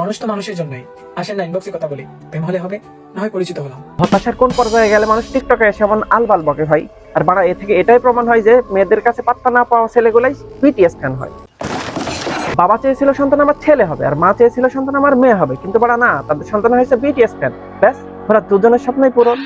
মানুষ তো মানুষের জন্যই। আসেন না ইনবক্সে কথা বলি, প্রেম হলে হবে, না হয় পরিচিত হলাম। হতাশার কোন পর্যায়ে গেলে মানুষ টিকটকে এসে এমন আলবাল বকে ভাই। আর বাড়া এ থেকে এটাই প্রমাণ হয় যে মেয়েদের কাছে পাত্তা না পাওয়া ছেলেগুলাই বিটিএস ফ্যান হয়। বাবা চেয়েছিল সন্তান আমার ছেলে হবে, আর মা চেয়েছিল সন্তান আমার মেয়ে হবে, কিন্তু বাড়া না, তাদের সন্তান হয়েছে বিটিএস ফ্যান। ব্যাস, ওরা দুজনের স্বপ্নই পূরণ।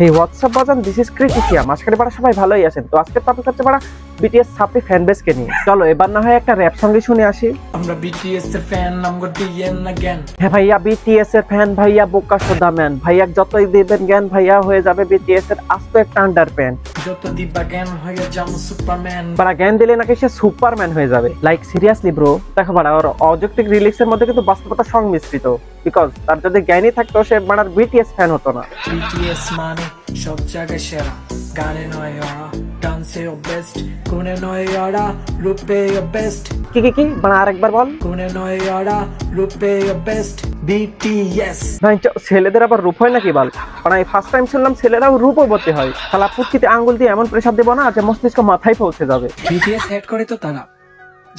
এই হোয়াটসঅ্যাপ বাজান, দিস ইজ ক্রিটিসিয়াম। আশা করি বাড়া সবাই ভালোই আছেন। তো আজকের টপিক হচ্ছে বাড়া বিটিএস সাপ্লি ফ্যান বেস কে নিয়ে। চলো এবার না হয় একটা র্যাপ সঙ্গে শুনে আসি। আমরা বিটিএস এর ফ্যান, আমরা ডিএন अगेन। হ্যাঁ ভাইয়া, বিটিএস এর ফ্যান ভাইয়া, বোকা সোদা ম্যান ভাইয়া, যতই দিবেন জ্ঞান ভাইয়া হয়ে যাবে বিটিএস এর আস্ত একটা আন্ডার প্যান্ট। যত দিবা জ্ঞান হয়ে যাম সুপারম্যান। বাড়া জ্ঞান দিলে নাকি সে সুপারম্যান হয়ে যাবে। লাইক সিরিয়াসলি ব্রো, দেখো বাড়া ওর অযৌক্তিক রিলিক্স এর মধ্যে কিন্তু বাস্তবতা সংমিশ্রিত। বিকজ তার যদি জ্ঞানই থাকতো সে বাড়ার বিটিএস ফ্যান হতো না। বিটিএস মানে সব জায়গায় সেরা, গানে নয় ওরা, ডান্সে ও বেস্ট, গুণে নয় ওরা, রূপে ও বেস্ট। কি বাড়া আরেকবার বল। গুণে নয় ওরা, রূপে ও বেস্ট, বিটিএস। ভাই ছেলেদের আবার রূপ হয় নাকি বাল? মানে ফার্স্ট টাইম শুনলাম ছেলেরাও রূপবতী হয়। শালা পুচকিতে আঙ্গুল দিয়ে এমন প্রেসার দেবো না যে মস্তিষ্ক মাথায় পৌঁছে যাবে। বিটিএস হেড করে তো তারা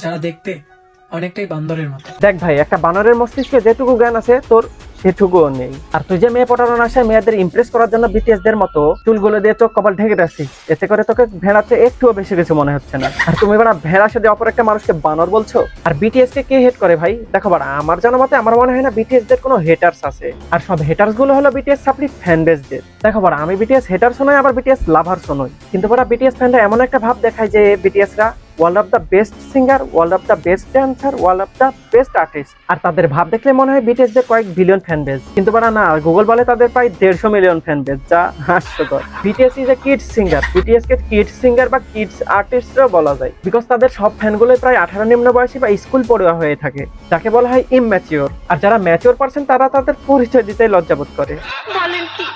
যারা দেখতে অনেকটাই বান্দরের মতো। দেখ ভাই, একটা বানরের মস্তিষ্কে যেটুকু জ্ঞান আছে তোর সেটুকুও নেই। আর তুই যে মেয়ে পটানোর আশায় মেয়েদের ইমপ্রেস করার জন্য বিটিএস দের মতো চুলগুলো দিয়ে চোখ কপাল ঢেকে রাখছিস, এতে করে তোকে ভেড়াতে একটুও বেশি কিছু মনে হচ্ছে না। আর তুমি বাড়া ভেড়া সাথে অপর একটা মানুষকে বানর বলছো। আর বিটিএস কে হেট করে ভাই? দেখো বাড়া, আমার জানা মতে আমার মনে হয় না বিটিএস দের কোনো হেটার্স আছে। আর সব হেটার্স গুলো হলো বিটিএস সাপ্লি ফ্যান বেস দের। দেখো বাড়া, আমি বিটিএস হেটার্স নই, আবার বিটিএস লাভার্স নই, কিন্তু বাড়া বিটিএস ফ্যানরা এমন একটা ভাব দেখায় যে বিটিএস রা world of the best singer, world of the best dancer, world of the best artist. আর তাদের ভাব দেখলে মনে হয় বিটিএস দের কয়েক বিলিয়ন ফ্যান বেস, কিন্তু বাড়া না, গুগল বলে তাদের প্রায় 150 মিলিয়ন ফ্যান বেস, যা হাস্যকর। BTS is a kids singer. BTS কে কিডস সিঙ্গার বা কিডস আর্টিস্টও বলা যায়, বিকজ তাদের সব ফ্যানগুলোই প্রায় 18 নিম্ন বয়সী বা স্কুল পড়ুয়া হয়ে থাকে, যাকে বলা হয় ইমম্যাচিওর। আর যারা ম্যাচিওর পারসন তারা তাদের পরিচয় দিতে লজ্জাবোধ করে।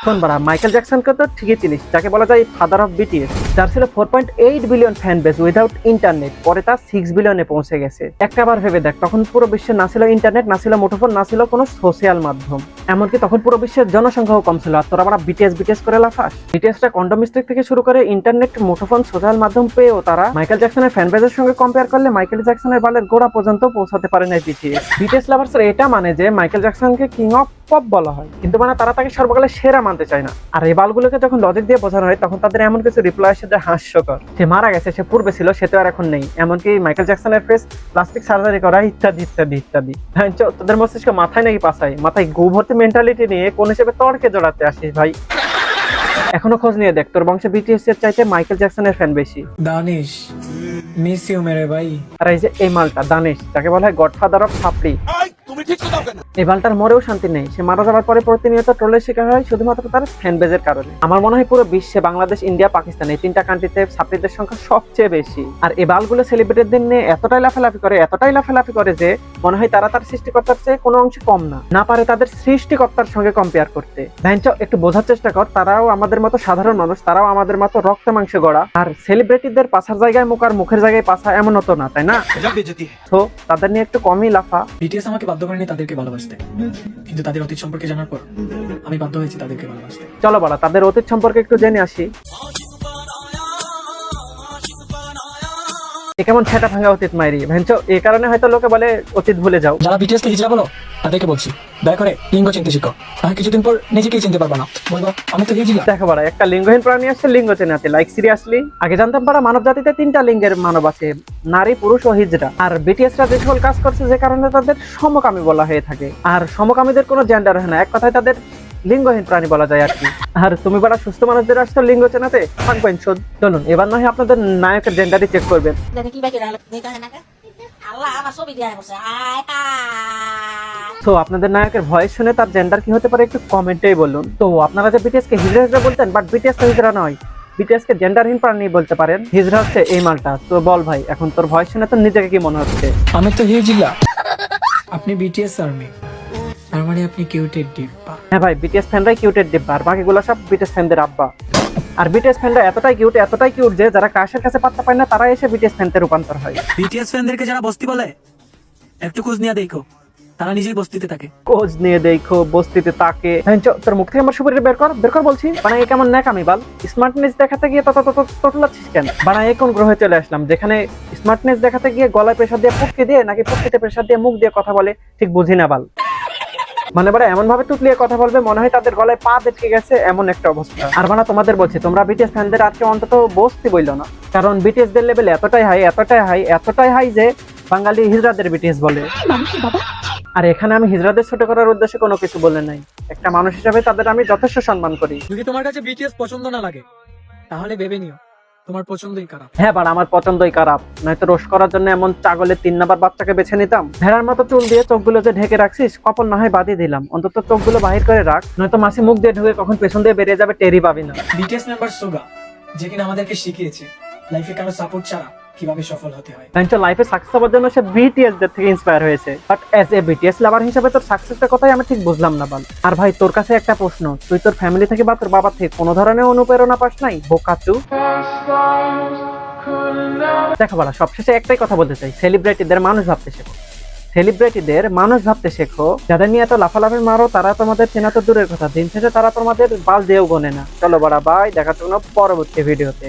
শোন বাড়া, মাইকেল জ্যাকসনকে তো ঠিকই চিনিস, যাকে বলা যায় ফাদার অফ বিটিএস, যার ছিল 4.8 billion fan base without internet. পরে তা 6 বিলিয়নে পৌঁছে গেছে। একটাবার ভেবে দেখ, তখন পুরো বিশ্বে না ছিল ইন্টারনেট, না ছিল মুঠোফোন, না ছিল কোনো সোশ্যাল মাধ্যম। এমনকি তখন পুরো বিশ্বের জনসংখ্যাও কম ছিল। আর তোরা বাড়া বিটিএস বিটিএস করে লাফাস। বিটিএসটা কন্ডম স্ট্রিক থেকে শুরু করে ইন্টারনেট, মুঠোফোন, সোশ্যাল মাধ্যম পেয়েও তারা মাইকেল জ্যাকসনের ফ্যান বেসের সঙ্গে কম্পেয়ার করলে মাইকেল জ্যাকসনের বালের গোড়া পর্যন্ত পৌঁছাতে পারে না বিটিএস। বিটিএস লাভার্সরা এটা মানে যে মাইকেল জ্যাকসনকে কিং অফ পপ বলা হয়, কিন্তু মানে তারা তাকে সর্বকালের সেরা মানতে চায় না। আর এই বালগুলোকে যখন লজিক দিয়ে বোঝানো হয় তখন তাদের এমন কিছু রিপ্লাই আসে যে হাস্যকর। সে মারা গেছে, সে পূর্বে ছিল, সে তো আর এখন নেই। এমনকি মাইকেল জ্যাকসনের ফেস প্লাস্টিক সার্জারি করা, ইত্যাদি ইত্যাদি ইত্যাদি। হ্যাঁ, তোদের মস্তিষ্ক মাথায় নাকি পাছায়? মাথায় গু ভর্তি মেন্টালিটি নিয়ে কোন হিসেবে তর্কে জড়াতে আসিস ভাই? এখনো খোঁজ নিয়ে দেখ, তোর বংশে বিটিএস এর চাইতে মাইকেল জ্যাকসনের ফ্যান বেশি। দানিশ, মিস ইউ মেরে ভাই। আর এই যে এই মালটা দানিশ, যাকে বলা হয় গডফাদার অফ সাপ্লি, এই বালটার মরেও শান্তি নেই। সে মারা যাওয়ার পরে প্রতিনিয়ত ট্রোলের শিকার হয় শুধুমাত্র তার ফ্যান বেজের কারণে। আমার মনে হয় পুরো বিশ্বে বাংলাদেশ, ইন্ডিয়া, পাকিস্তান এই 3টা কান্ট্রিতে সাপ্লিদের সংখ্যা সবচেয়ে বেশি। আর এই বালগুলো সেলিব্রিটিদের নিয়ে এতটাই লাফালাফি করে যে মনে হয় তারা তার সৃষ্টিকর্তার চেয়ে কোনো অংশে কম না পারে তাদের সৃষ্টিকর্তার সঙ্গে কম্পেয়ার করতে। একটু বোঝার চেষ্টা কর, তারাও আমাদের মতো সাধারণ মানুষ, তারাও আমাদের মতো রক্ত মাংসে গড়া। আর সেলিব্রিটিদের পাছার জায়গায় মুখ আর মুখের জায়গায় পাছা, এমন হতো না, তাই না? তো তাদের নিয়ে একটু কমই লাফা। বিটিএস আমাকে বাধ্য করেনি তাদেরকে ভালোবাসতে, কিন্তু তাদের অতীত সম্পর্কে জানার পর আমি বাধ্য হয়েছি তাদেরকে ভালোবাসতে। চলো বাড়া, তাদের অতীত সম্পর্কে একটু জেনে আসি। কেমন ছেটা ভাঙা অতীত মাইরি ভেঞ্চো, এই কারণে হয়তো লোকে বলে অতীত ভুলে যাও। যারা বিটিএস কে হিজড়া বলো তাদেরকে বলছি, দয়া করে লিঙ্গ চিনতে শিখো, তাহলে কিছুদিন পর নিজেকেই চিনতে পারবা না, বলবা আমি তো হিজড়া। দেখো বাড়া, একটা লিঙ্গহীন প্রাণী আসছে লিঙ্গ চেনাতে। লাইক সিরিয়াসলি, আগে জানতাম পারা মানব জাতিতে 3টা লিঙ্গের মানব আছে, নারী, পুরুষ ও হিজড়া। আর বিটিএস রা যে সকল কাজ করছে যে কারণে তাদের সমকামী বলা হয়ে থাকে। আর সমকামীদের কোনো জেন্ডার হয় না, এক কথায় তাদের লিঙ্গহীন প্রাণী বলা যায় আর কি। আর তুমি বাড়া সুস্থ মানুষদের আসছো লিঙ্গ চেনাতে, ফান শোধ। চলুন এবার নয় আপনাদের নায়কের জেন্ডারই চেক করবেন। তো আপনাদের নায়কের ভয়েস শুনে তার জেন্ডার কি হতে পারে একটু কমেন্টেই বলুন। তো আপনারা যে বিটিএস কে হিজড়া বলতেন, বাট বিটিএস তো হিজড়া নয়, বিটিএস কে জেন্ডারহীন প্রাণী বলতে পারেন। হিজড়া হচ্ছে এই মালটা। তো বল ভাই, এখন তোর ভয়েস শুনে তোর নিজেকে কি মনে হচ্ছে? আমি তো হিজড়া, আপনি বিটিএস আর্মি, তার মানে আপনি কিউটেড ডিব্বা। হ্যাঁ ভাই, বিটিএস ফ্যানরাই কিউটেড ডিব্বা, আর বাকিগুলো সব বিটিএস ফ্যানদের আব্বা। আর বিটিএস ফ্যানরা এতটাই কিউট যে যারা ক্রাশের কাছে পাত্তা পায় না তারা এসে বিটিএস ফ্যানতে রূপান্তর হয়। বিটিএস ফ্যানদেরকে যারা বস্তি বলে একটু খোঁজ নিয়ে দেখো, তারা নিজেই বস্তিতে থাকে। খোঁজ নিয়ে দেখো বস্তিতে তাকে। তোর মুখ থেকে আমার সুপারি বের কর বলছি। বানা এই কেমন ন্যাকামি বাল, স্মার্টনেস দেখাতে গিয়ে তোলাচ্ছিস কেন? বানা এই কোন গ্রহে চলে আসলাম যেখানে স্মার্টনেস দেখাতে গিয়ে গলায় প্রেসার দিয়ে পুটকে দিয়ে নাকি পুটকিতে প্রেসার দিয়ে মুখ দিয়ে কথা বলে ঠিক বুঝি না বাল। মানে বড় এমন ভাবে তুতলিয়ে কথা বলবে মনে হয় তাদের গলায় পা বেঁচে গেছে, এমন একটা অবস্থা। আর বানা তোমাদের বলছি, তোমরা বিটিএস ফ্যানদের আজকে অন্তত বসতে বললো না, কারণ বিটিএস দের লেভেল এতটাই হাই যে বাঙালি হিজড়াদের বিটিএস বলে। আর এখানে আমি হিজড়াদের ছোট করার উদ্দেশ্যে কোনো কিছু বলে নাই, একটা মানুষ হিসাবে তাদের আমি যথেষ্ট সম্মান করি। যদি তোমার কাছে বিটিএস পছন্দ না লাগে তাহলে ভেবে নিও তোমার পছন্দই খারাপ। হ্যাঁ বাড়া, আমার পছন্দই খারাপ, নয়তো রোশ করার জন্য এমন চাগলের 3 নাম্বার বাচ্চাকে বেছে নিতাম। ভেড়ার মতো চুল দিয়ে চোখগুলো যে ঢেকে রাখছিস, কপাল না হয় বাদই দিলাম, অন্তত চোখগুলো বাহির করে রাখ, নয়তো মাসি মুখ দিয়ে ঢুকে কখন পেছন দিয়ে বেরিয়ে যাবে টেরি পাবি না। বিটিএস মেম্বার সোগা, যে কিনা আমাদেরকে শিখিয়েছে লাইফে কারো সাপোর্ট ছাড়া কিভাবে সফল হতে হয়। লাইফে সাকসেস হওয়ার জন্য সে বিটিএস দের থেকে ইন্সপায়ার হয়েছে, বাট অ্যাজ এ বিটিএস লাভার হিসেবে তোর সাকসেসের কথাই আমি ঠিক বুঝলাম না বাল। আর ভাই তোর কাছে একটা প্রশ্ন, তুই তোর ফ্যামিলি থেকে বা তোর বাবা থেকে কোনো ধরনের অনুপ্রেরণা পাস নাই বোকাচু? দেখো বালা, সবশেষে একটাই কথা বলতে চাই, সেলিব্রিটিদের মানুষ ভাবতে শেখো। সেলিব্রিটিদের মানুষ ভাবতে শেখো, যাদের নিয়ে এত লাফালাফি মারো তারা তোমাদের চেনা তো দূরের কথা, দিন শেষে তারা তোমাদের বাল দিয়েও গোনে না। চলো বড়া, বাই, দেখা কোনো পরবর্তী ভিডিওতে।